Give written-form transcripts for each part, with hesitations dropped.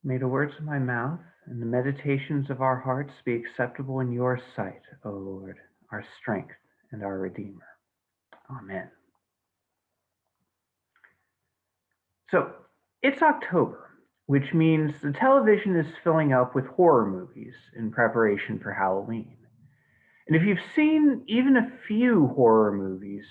May the words of my mouth and the meditations of our hearts be acceptable in your sight, O Lord, our strength and our Redeemer. Amen. So, it's October, which means the television is filling up with horror movies in preparation for Halloween. And if you've seen even a few horror movies,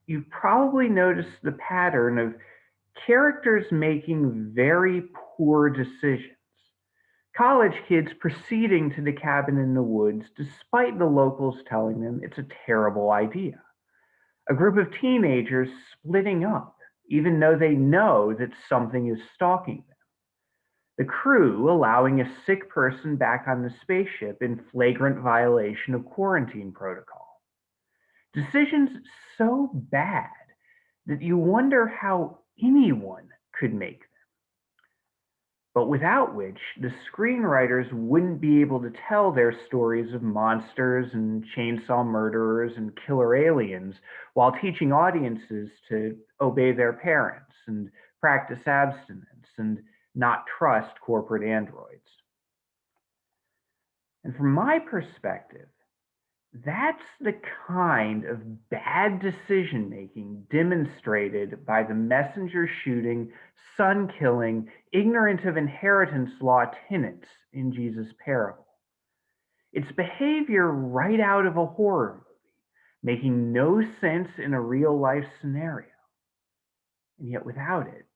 you've probably noticed the pattern of characters making very poor decisions. College kids proceeding to the cabin in the woods despite the locals telling them it's a terrible idea. A group of teenagers splitting up, even though they know that something is stalking them. The crew allowing a sick person back on the spaceship in flagrant violation of quarantine protocol. Decisions so bad that you wonder how anyone could make them, but without which the screenwriters wouldn't be able to tell their stories of monsters and chainsaw murderers and killer aliens while teaching audiences to obey their parents and practice abstinence and not trust corporate androids. And from my perspective, that's the kind of bad decision making demonstrated by the messenger shooting, son killing, ignorant of inheritance law tenants in Jesus' parable. It's behavior right out of a horror movie, making no sense in a real life scenario. And yet, without it,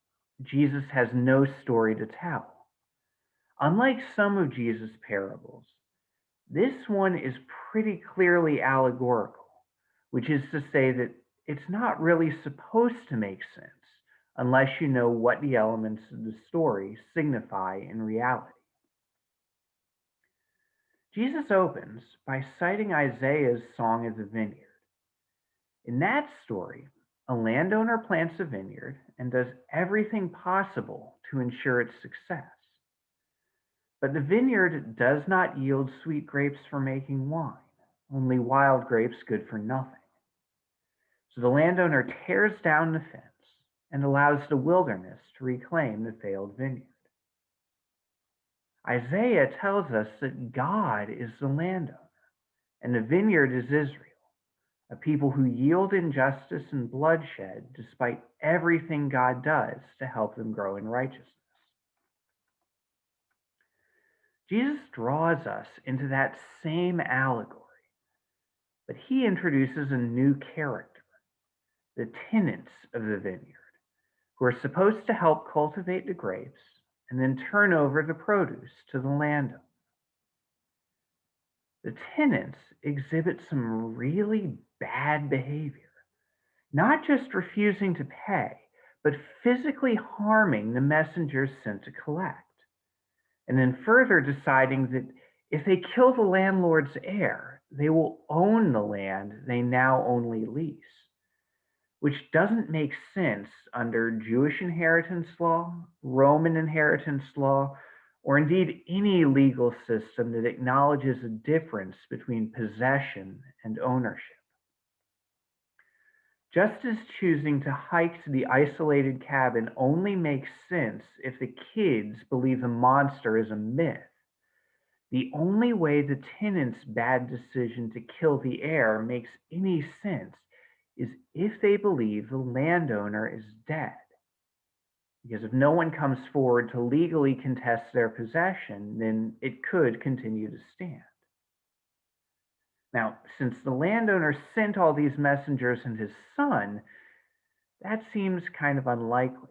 Jesus has no story to tell. Unlike some of Jesus' parables, this one is pretty clearly allegorical, which is to say that it's not really supposed to make sense unless you know what the elements of the story signify in reality. Jesus opens by citing Isaiah's Song of the Vineyard. In that story, a landowner plants a vineyard and does everything possible to ensure its success. But the vineyard does not yield sweet grapes for making wine, only wild grapes good for nothing. So the landowner tears down the fence and allows the wilderness to reclaim the failed vineyard. Isaiah tells us that God is the landowner and the vineyard is Israel, a people who yield injustice and bloodshed despite everything God does to help them grow in righteousness. Jesus draws us into that same allegory, but he introduces a new character, the tenants of the vineyard, who are supposed to help cultivate the grapes and then turn over the produce to the landowner. The tenants exhibit some really bad behavior, not just refusing to pay, but physically harming the messengers sent to collect, and then further deciding that if they kill the landlord's heir, they will own the land they now only lease, which doesn't make sense under Jewish inheritance law, Roman inheritance law, or indeed any legal system that acknowledges a difference between possession and ownership. Just as choosing to hike to the isolated cabin only makes sense if the kids believe the monster is a myth, the only way the tenant's bad decision to kill the heir makes any sense is if they believe the landowner is dead. Because if no one comes forward to legally contest their possession, then it could continue to stand. Now, since the landowner sent all these messengers and his son, that seems kind of unlikely.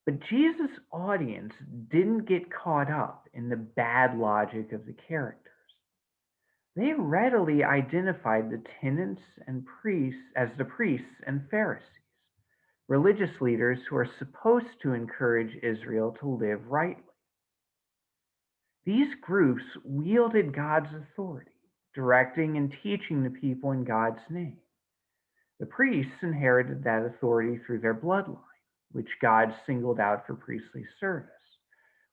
But Jesus' audience didn't get caught up in the bad logic of the characters. They readily identified the tenants and priests as the priests and Pharisees, religious leaders who are supposed to encourage Israel to live rightly. These groups wielded God's authority, directing and teaching the people in God's name. The priests inherited that authority through their bloodline, which God singled out for priestly service,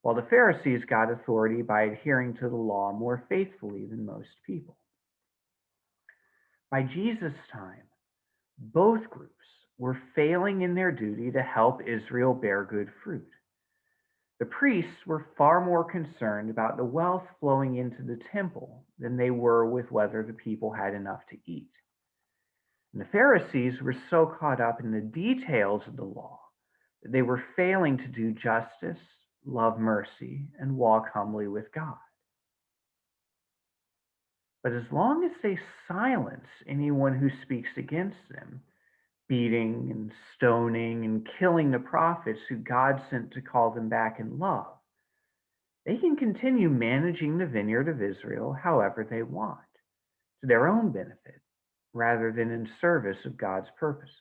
while the Pharisees got authority by adhering to the law more faithfully than most people. By Jesus' time, both groups were failing in their duty to help Israel bear good fruit. The priests were far more concerned about the wealth flowing into the temple than they were with whether the people had enough to eat. And the Pharisees were so caught up in the details of the law that they were failing to do justice, love mercy, and walk humbly with God. But as long as they silence anyone who speaks against them, beating and stoning and killing the prophets who God sent to call them back in love, they can continue managing the vineyard of Israel however they want, to their own benefit, rather than in service of God's purposes.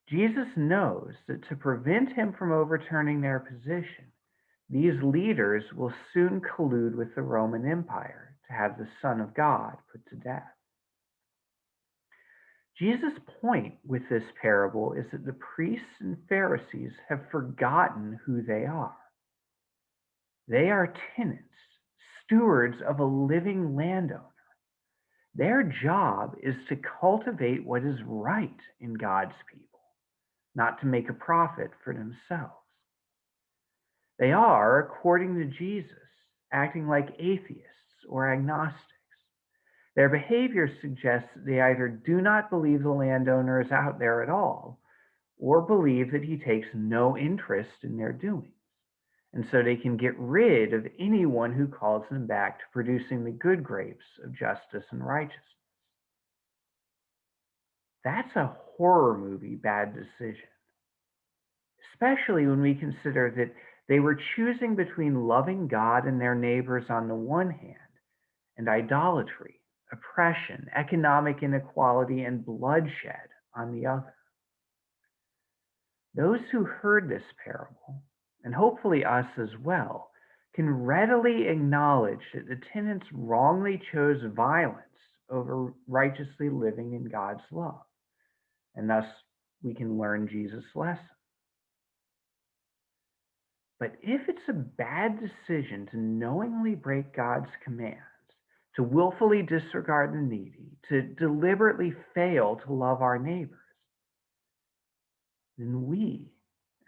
Jesus knows that to prevent him from overturning their position, these leaders will soon collude with the Roman Empire to have the Son of God put to death. Jesus' point with this parable is that the priests and Pharisees have forgotten who they are. They are tenants, stewards of a living landowner. Their job is to cultivate what is right in God's people, not to make a profit for themselves. They are, according to Jesus, acting like atheists or agnostics. Their behavior suggests that they either do not believe the landowner is out there at all, or believe that he takes no interest in their doings, and so they can get rid of anyone who calls them back to producing the good grapes of justice and righteousness. That's a horror movie bad decision, especially when we consider that they were choosing between loving God and their neighbors on the one hand and idolatry, oppression, economic inequality, and bloodshed on the other. Those who heard this parable, and hopefully us as well, can readily acknowledge that the tenants wrongly chose violence over righteously living in God's love, and thus we can learn Jesus' lesson. But if it's a bad decision to knowingly break God's commands, to willfully disregard the needy, to deliberately fail to love our neighbors, then we,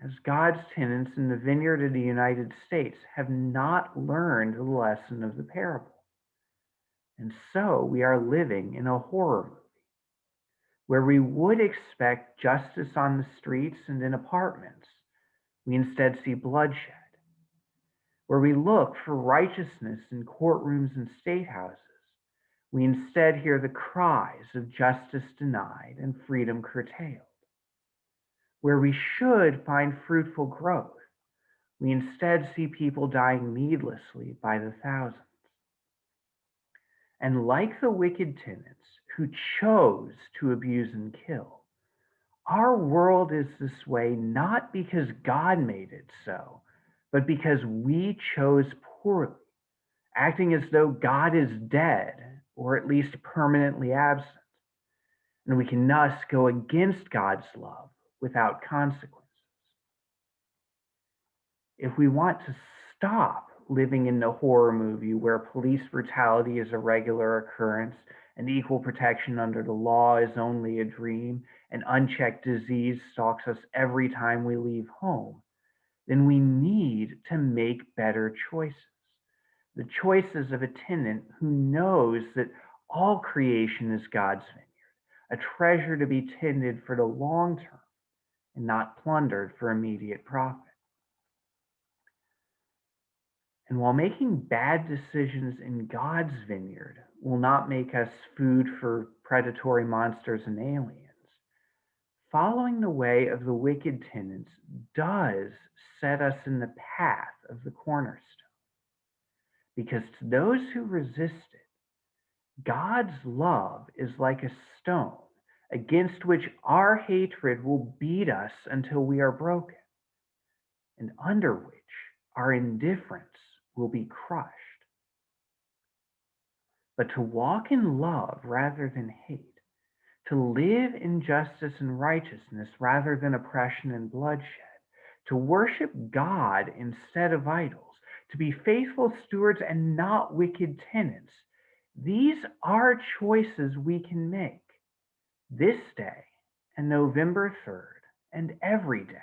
as God's tenants in the vineyard of the United States, have not learned the lesson of the parable. And so we are living in a horror movie where we would expect justice on the streets and in apartments. We instead see bloodshed. Where we look for righteousness in courtrooms and state houses, we instead hear the cries of justice denied and freedom curtailed. Where we should find fruitful growth, we instead see people dying needlessly by the thousands. And like the wicked tenants who chose to abuse and kill, our world is this way not because God made it so, but because we chose poorly, acting as though God is dead or at least permanently absent. And we can thus go against God's love without consequences. If we want to stop living in the horror movie where police brutality is a regular occurrence and equal protection under the law is only a dream and unchecked disease stalks us every time we leave home, then we need to make better choices. The choices of a tenant who knows that all creation is God's vineyard, a treasure to be tended for the long term and not plundered for immediate profit. And while making bad decisions in God's vineyard will not make us food for predatory monsters and aliens, following the way of the wicked tenants does set us in the path of the cornerstone. Because to those who resist it, God's love is like a stone against which our hatred will beat us until we are broken, and under which our indifference will be crushed. But to walk in love rather than hate, to live in justice and righteousness rather than oppression and bloodshed, to worship God instead of idols, to be faithful stewards and not wicked tenants, these are choices we can make this day and November 3rd and every day.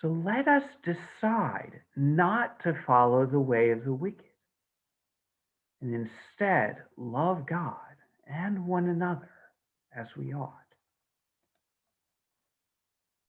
So let us decide not to follow the way of the wicked and instead love God and one another as we ought.